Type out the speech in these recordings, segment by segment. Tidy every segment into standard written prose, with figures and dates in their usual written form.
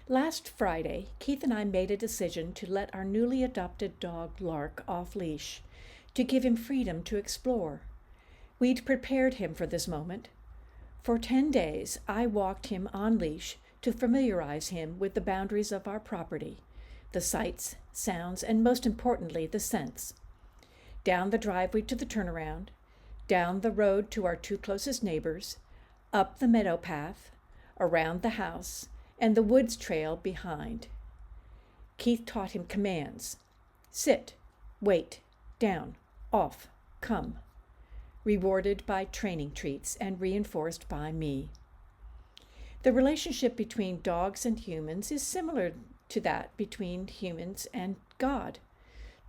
Last Friday, Keith and I made a decision to let our newly adopted dog Lark off leash, to give him freedom to explore. We'd prepared him for this moment. For 10 days, I walked him on leash to familiarize him with the boundaries of our property, the sights, sounds, and most importantly, the scents. Down the driveway to the turnaround, down the road to our 2 closest neighbors, up the meadow path, around the house, and the woods trail behind. Keith taught him commands: sit, wait, down, off, come, rewarded by training treats and reinforced by me. The relationship between dogs and humans is similar to that between humans and God.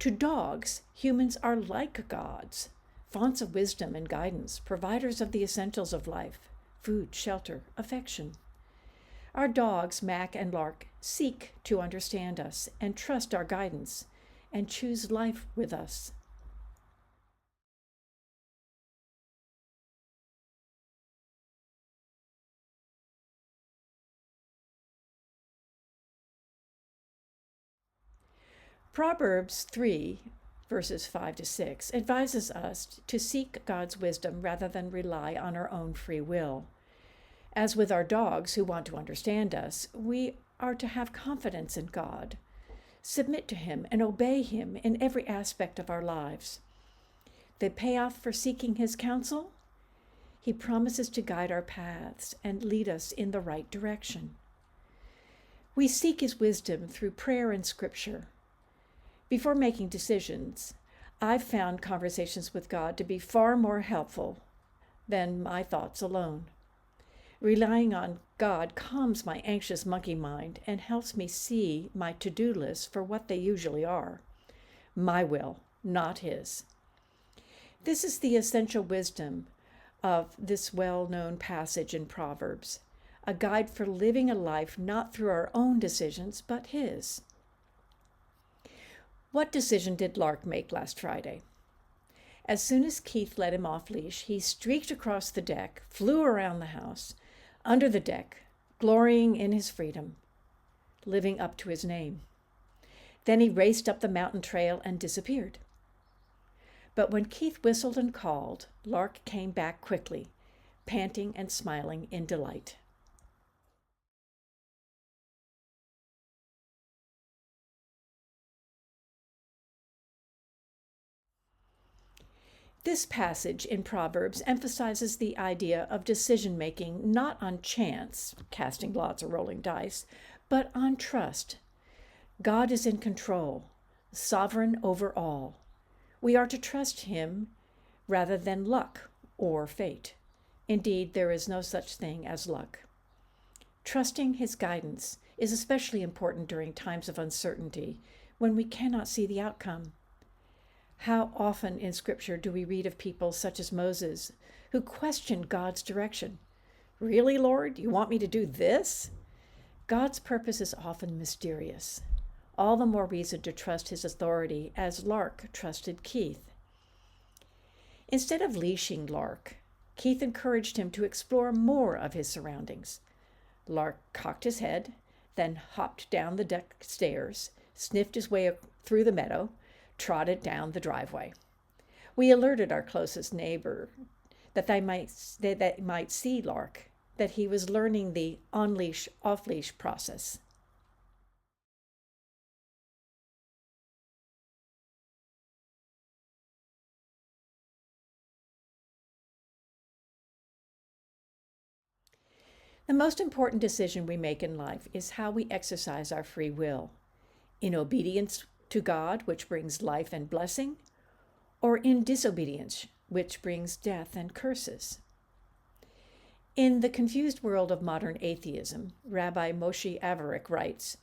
To dogs, humans are like gods, fonts of wisdom and guidance, providers of the essentials of life: food, shelter, affection. Our dogs, Mac and Lark, seek to understand us and trust our guidance and choose life with us. Proverbs 3, verses 5 to 6, advises us to seek God's wisdom rather than rely on our own free will. As with our dogs who want to understand us, we are to have confidence in God, submit to Him, and obey Him in every aspect of our lives. The payoff for seeking His counsel? He promises to guide our paths and lead us in the right direction. We seek His wisdom through prayer and Scripture. Before making decisions, I've found conversations with God to be far more helpful than my thoughts alone. Relying on God calms my anxious monkey mind and helps me see my to-do lists for what they usually are: my will, not His. This is the essential wisdom of this well-known passage in Proverbs, a guide for living a life not through our own decisions, but His. What decision did Lark make last Friday? As soon as Keith let him off leash, he streaked across the deck, flew around the house, under the deck, glorying in his freedom, living up to his name. Then he raced up the mountain trail and disappeared. But when Keith whistled and called, Lark came back quickly, panting and smiling in delight. This passage in Proverbs emphasizes the idea of decision-making not on chance, casting lots or rolling dice, but on trust. God is in control, sovereign over all. We are to trust Him rather than luck or fate. Indeed, there is no such thing as luck. Trusting His guidance is especially important during times of uncertainty, when we cannot see the outcome. How often in Scripture do we read of people such as Moses who questioned God's direction? Really, Lord, you want me to do this? God's purpose is often mysterious. All the more reason to trust His authority, as Lark trusted Keith. Instead of leashing Lark, Keith encouraged him to explore more of his surroundings. Lark cocked his head, then hopped down the deck stairs, sniffed his way through the meadow, trotted down the driveway. We alerted our closest neighbor that they might see Lark, that he was learning the on-leash, off-leash process. The most important decision we make in life is how we exercise our free will: in obedience to God, which brings life and blessing, or in disobedience, which brings death and curses. In The Confused World of Modern Atheism, Rabbi Moshe Averik writes,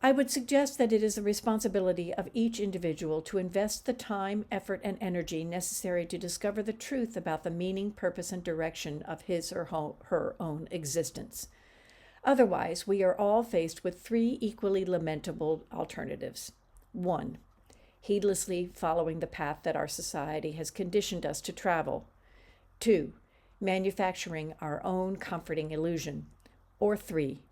I would suggest that it is the responsibility of each individual to invest the time, effort, and energy necessary to discover the truth about the meaning, purpose, and direction of his or her own existence. Otherwise, we are all faced with 3 equally lamentable alternatives. 1. Heedlessly following the path that our society has conditioned us to travel. 2. Manufacturing our own comforting illusion. Or 3.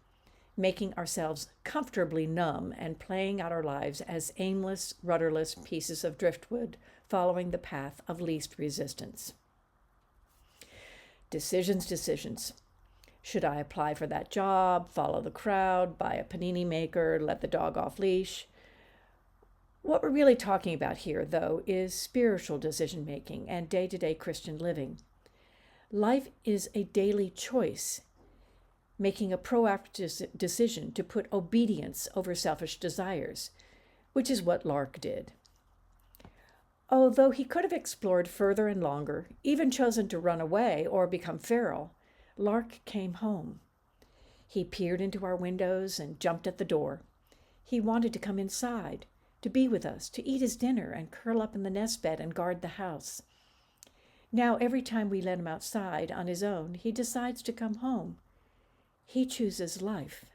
making ourselves comfortably numb and playing out our lives as aimless, rudderless pieces of driftwood following the path of least resistance. Decisions. Should I apply for that job, follow the crowd, buy a panini maker, let the dog off leash? What we're really talking about here, though, is spiritual decision-making and day-to-day Christian living. Life is a daily choice, making a proactive decision to put obedience over selfish desires, which is what Lark did. Although he could have explored further and longer, even chosen to run away or become feral, Lark came home. He peered into our windows and jumped at the door. He wanted to come inside, to be with us, to eat his dinner and curl up in the nest bed and guard the house. Now, every time we let him outside on his own, he decides to come home. He chooses life.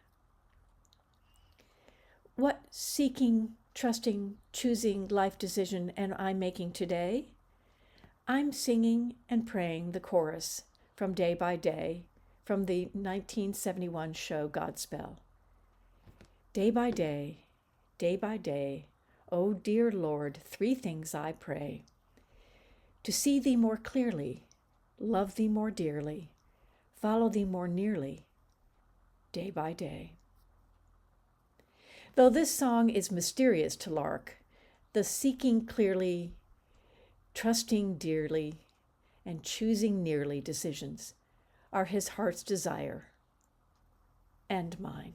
What seeking, trusting, choosing life decision am I making today? I'm singing and praying the chorus from Day by Day from the 1971 show Godspell. Day by day, O dear Lord, 3 things I pray. To see thee more clearly, love thee more dearly, follow thee more nearly, day by day. Though this song is mysterious to Lark, the seeking clearly, trusting dearly, and choosing nearly decisions are his heart's desire and mine.